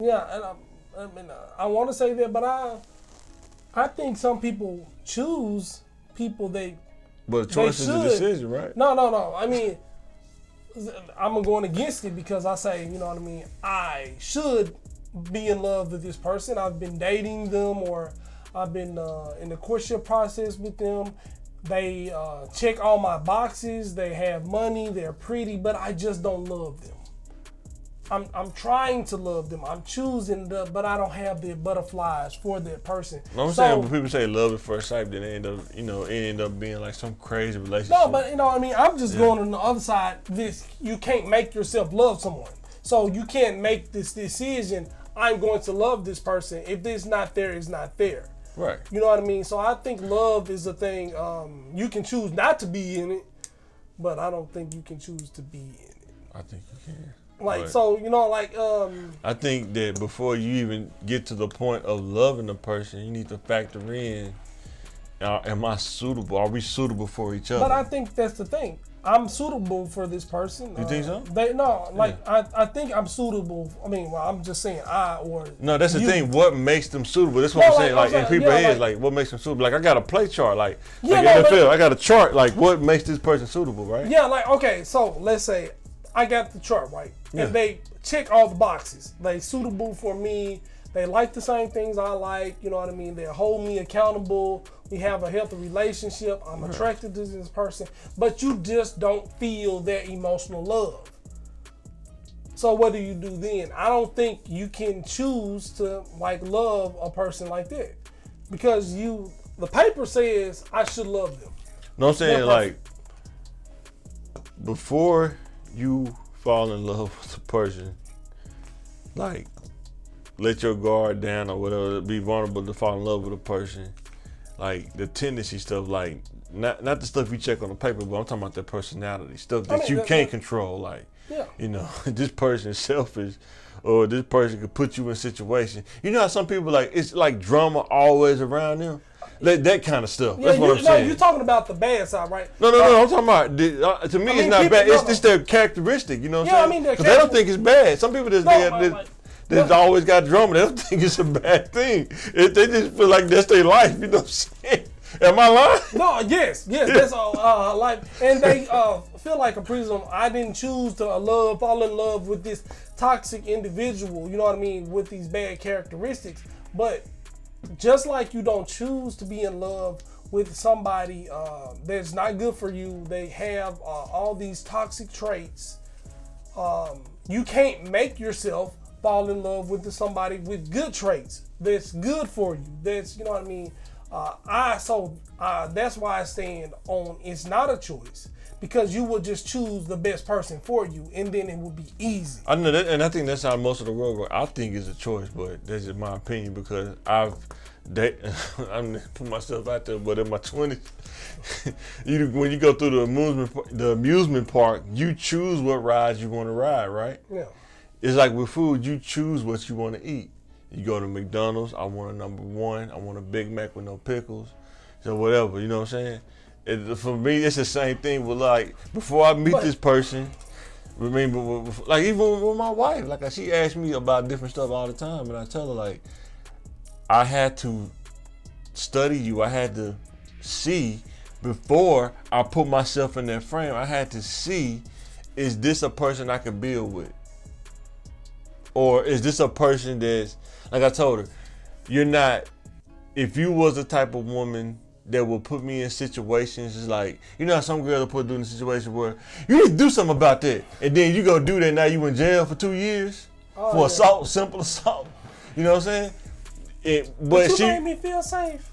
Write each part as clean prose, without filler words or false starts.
Yeah, and I want to say that, but I think some people choose people But a choice is a decision, right? No. I mean, I'm going against it because I say, you know what I mean, I should be in love with this person. I've been dating them, or I've been in the courtship process with them. They check all my boxes. They have money. They're pretty, but I just don't love them. I'm trying to love them. I'm choosing but I don't have the butterflies for that person. I'm saying when people say love at first sight, then they end up, it end up being like some crazy relationship. No, but you know what I mean? I'm just going on the other side. You can't make yourself love someone. So you can't make this decision, I'm going to love this person. If it's not there, it's not there. Right. You know what I mean? So I think love is a thing. You can choose not to be in it, but I don't think you can choose to be in it. I think you can. Like, so, I think that before you even get to the point of loving a person, you need to factor in, am I suitable? Are we suitable for each other? But I think that's the thing. I'm suitable for this person. You think so? I think I'm suitable. I mean, well, I'm just saying No, that's the thing. What makes them suitable? That's what I'm saying. Like, in people's heads, like, what makes them suitable? Like, I got a play chart. Like NFL, I got a chart. Like, what makes this person suitable, right? Yeah, like, okay, so let's say I got the chart, right? Yeah. And they check all the boxes. They suitable for me. They like the same things I like. You know what I mean? They hold me accountable. We have a healthy relationship. I'm attracted to this person. But you just don't feel that emotional love. So what do you do then? I don't think you can choose to like love a person like that. Because the paper says I should love them. No, I'm saying like before you fall in love with a person, like let your guard down or whatever, be vulnerable to fall in love with a person. Like the tendency stuff, like not the stuff you check on the paper, but I'm talking about their personality, stuff that you can't control. Like, this person is selfish, or this person could put you in a situation. You know how some people it's like drama always around them? That kind of stuff. That's what I'm saying. You're talking about the bad side, right? No. I'm talking about, to me, it's not bad. It's their characteristic, you know what I'm saying? Because they don't think it's bad. Some people just always got drama. They don't think it's a bad thing. They just feel like that's their life, you know what I'm saying? Am I lying? No, yes, that's life. And they feel like a prism. I didn't choose to fall in love with this toxic individual, you know what I mean, with these bad characteristics. But just like you don't choose to be in love with somebody that's not good for you, they have all these toxic traits. You can't make yourself fall in love with somebody with good traits that's good for you. That's, you know what I mean. That's why I stand on it's not a choice, because you will just choose the best person for you, and then it will be easy. I know that, and I think that's how most of the world works. I think it's a choice, but that's just my opinion because I'm put myself out there, but in my 20s, when you go through the amusement park, you choose what rides you want to ride, right? Yeah. It's like with food, you choose what you want to eat. You go to McDonald's, I want a number one, I want a Big Mac with no pickles, so whatever, you know what I'm saying? For me, it's the same thing with like, before I meet this person, remember, like even with my wife, like she asks me about different stuff all the time, and I tell her like, I had to study you, I had to see before I put myself in that frame, I had to see, is this a person I can build with? Or is this a person that's, like I told her, you're not, if you was the type of woman that will put me in situations, it's like, you know how some girls will put you in a situation where you need to do something about that. And then you go do that, now you in jail for 2 years for assault, simple assault. You know what I'm saying? But you made me feel safe.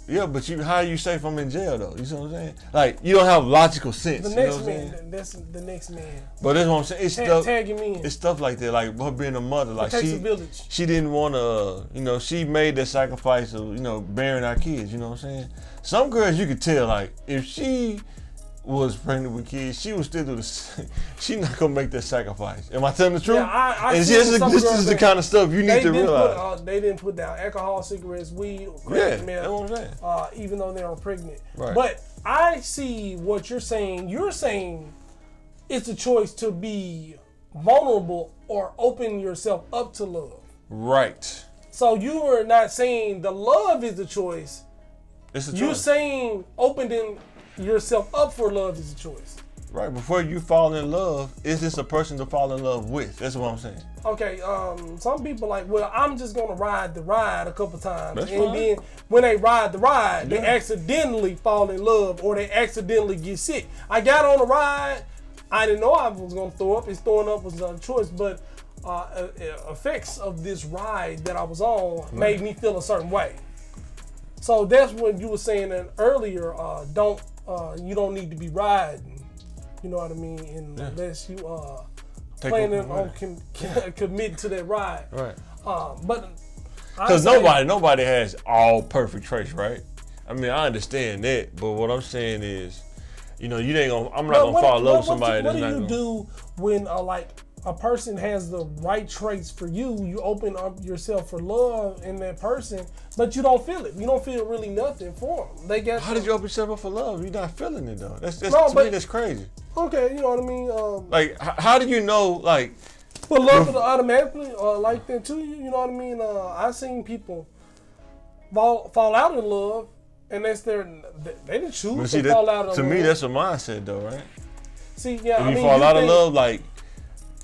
Yeah, but how are you safe I'm in jail though? You see what I'm saying? Like, you don't have logical sense. The next man, that's the next man. But that's what I'm saying. It's tagging me in. It's stuff like that. Like her being a mother, like it takes a village. She didn't want to, she made that sacrifice of, bearing our kids. You know what I'm saying? Some girls you could tell, like, if she was pregnant with kids, she would still do this. She's not gonna make that sacrifice. Am I telling the truth? Yeah, this is the kind of stuff you need to realize. They didn't put down alcohol, cigarettes, weed, milk, that's what I'm saying. Even though they were pregnant. Right. But I see what you're saying. You're saying it's a choice to be vulnerable or open yourself up to love. Right. So you are not saying the love is the choice. It's a choice. You're saying opening yourself up for love is a choice. Right. Before you fall in love, is this a person to fall in love with? That's what I'm saying. Okay, some people like, well, I'm just gonna ride the ride a couple times. That's and fine. then when they ride the ride, they Yeah. accidentally fall in love or they accidentally get sick. I got on the ride, I didn't know I was gonna throw up. Throwing up was not a choice, but effects of this ride that I was on made me feel a certain way. So that's when you were saying that earlier, you don't need to be riding. You know what I mean? Unless you planning on committing to that ride. Right. But because nobody has all perfect traits, right? I mean, I understand that, but what I'm saying is, you know, you ain't gonna. I'm not gonna fall in love with somebody that's not gonna. What do you do when like a person has the right traits for you? You open up yourself for love in that person, but you don't feel it. You don't feel really nothing for them. They got. How did you open yourself up for love? You're not feeling it though. That's to me that's crazy. Okay, you know what I mean. Like, how do you know? Like, but love is automatically like that to you. You know what I mean. I've seen people fall out in love, and they didn't choose to fall out of love. To me, that's a mindset, though, right? See, yeah, if you fall out of love, like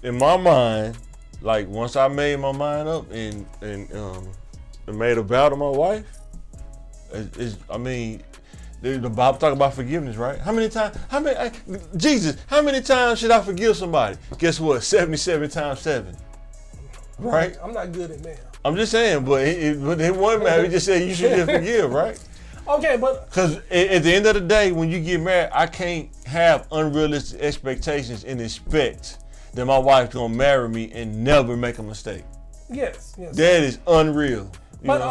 in my mind, like once I made my mind up and made a vow to my wife, I mean. The Bible talk about forgiveness, right? How many times should I forgive somebody? Guess what? 77 times 7. Right? I'm not good at math. I'm just saying, but in one man, he just said you should just forgive, right? Okay, but because at the end of the day, when you get married, I can't have unrealistic expectations and expect that my wife's gonna marry me and never make a mistake. Yes. That is unreal. But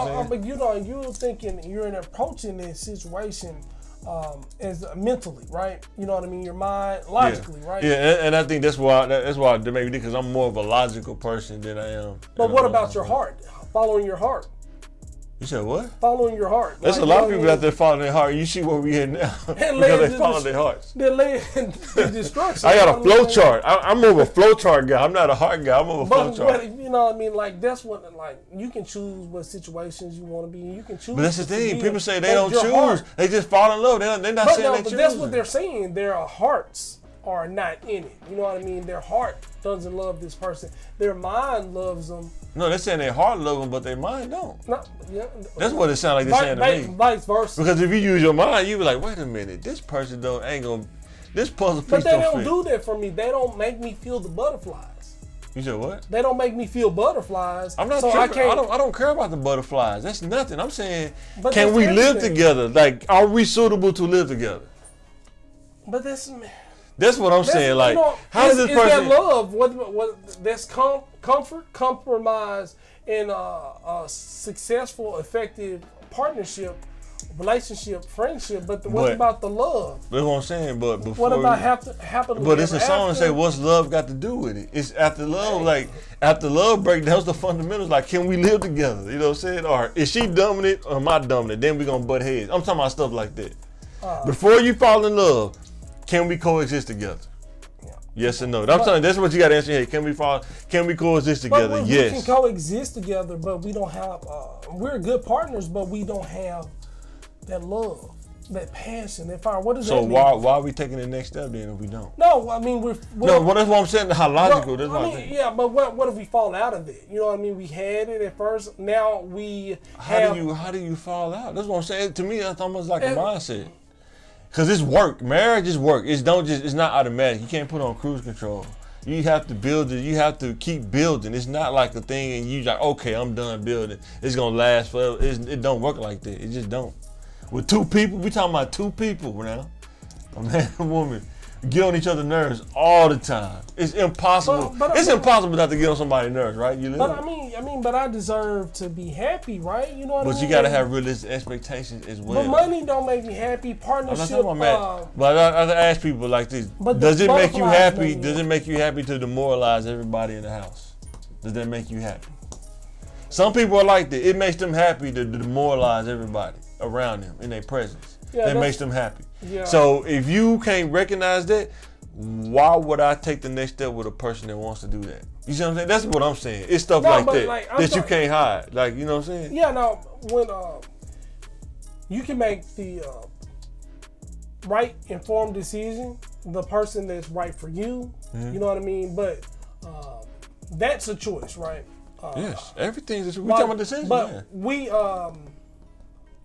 you're thinking you're approaching this situation as mentally, right? You know what I mean? Your mind, logically, right? Yeah, and I think that's why maybe because I'm more of a logical person than I am. But what about your heart? Following your heart. You said what? Following your heart. There's a lot of people out there following their heart. You see where we at now because they follow their hearts. They're laying destruction. I got a flow chart. I'm more of a flow chart guy. I'm not a heart guy. I'm more of a flow chart. You know what I mean? Like that's what you can choose what situations you want to be in. You can choose. But that's the thing. People say they don't choose. Heart. They just fall in love. They're not saying they choose. But that's what they're saying. Their hearts are not in it. You know what I mean? Their heart doesn't love this person. Their mind loves them. No, they're saying their heart love them, but their mind don't. No, yeah. That's what it sounds like they're saying to me. Vice versa. Because if you use your mind, you be like, wait a minute, this person ain't gonna. This puzzle piece But they don't fit. do that for me. They don't make me feel the butterflies. You said what? They don't make me feel butterflies. I'm not tripping. I don't care about the butterflies. That's nothing. I'm saying, can we live together? Like, are we suitable to live together? But that's what I'm saying. Like, how does this person? Is that love? What? That's comfort, compromise, and a successful, effective partnership, relationship, friendship. But what about the love? That's what I'm saying. But before, what about happily? But it's a song that say, "What's love got to do with it?" It's after love. Like after love break, that was the fundamentals. Like, can we live together? You know what I'm saying? Or is she dominant or am I dominant? Then we gonna butt heads. I'm talking about stuff like that. Before you fall in love, can we coexist together? Yeah. Yes or no? I'm telling you, that's what you got to answer here. Can we coexist together? Yes. We can coexist together, but we don't have. We're good partners, but we don't have that love, that passion, that fire. What does that mean? So why are we taking the next step then if we don't? No, I mean we're no. Well, that's what I'm saying. How logical? That's what I think. Yeah, but what if we fall out of it? You know what I mean? We had it at first. Now we have. How do you fall out? That's what I'm saying. To me, that's almost like a mindset. Cause it's work. Marriage is work. It's not automatic. You can't put on cruise control. You have to build it. You have to keep building. It's not like a thing and you like, okay, I'm done building. It's gonna last forever. It don't work like that. It just don't. With two people, we talking about two people now. A man and a woman get on each other's nerves all the time. It's impossible. It's impossible not to get on somebody's nerves, right? But I deserve to be happy, right? You know what I mean? But you gotta have realistic expectations as well. But money don't make me happy. Partnership. But I ask people like this: does it make you happy? Does it make you happy to demoralize everybody in the house? Does that make you happy? Some people are like that. It makes them happy to demoralize everybody around them in their presence. Yeah, that makes them happy. Yeah. So if you can't recognize that, why would I take the next step with a person that wants to do that? You see what I'm saying? That's what I'm saying. It's stuff No, like but, that like, I'm that you sorry. can't hide. Like, you know what I'm saying? Yeah, now when you can make the right informed decision, the person that's right for you, you know what I mean? But that's a choice, right? Yes, everything's we talking about decisions. But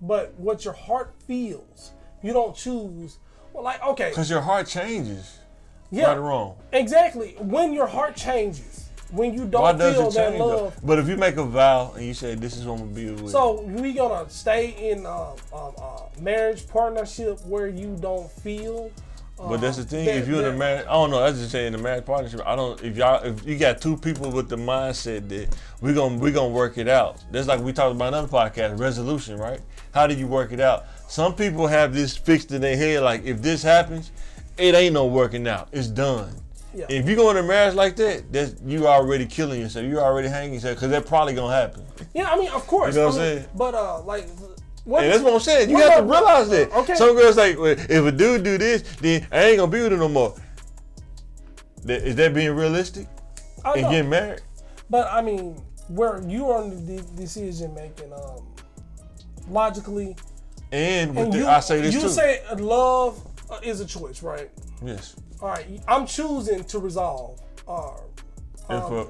but what your heart feels, you don't choose. Well, like, okay, Because your heart changes. yeah, Right or wrong. exactly. When your heart changes, when you Why don't does feel it that change? love. Though? But if you make a vow and you say this is what I'm gonna be with. So we gonna stay in marriage partnership where you don't feel. But that's the thing. If you're in a marriage, I don't know. That's just saying in a marriage partnership. I don't. If you got two people with the mindset that we gonna work it out. That's like we talked about another podcast, resolution, right? How do you work it out? Some people have this fixed in their head, like if this happens, it ain't no working out. It's done. Yeah. If you go in a marriage like that, that's you already killing yourself. You already hanging yourself because that probably gonna happen. Yeah, I mean, of course. You know what I I'm mean, saying? But like, And that's what I'm saying. You what have to about- realize that. Okay. Some girls like, well, if a dude do this, then I ain't gonna be with him no more. Is that being realistic? I And know. getting married? But I mean, where you're on the decision making, logically, And, with and I say this you too. say love is a choice, right? Yes. All right, I'm choosing to resolve. If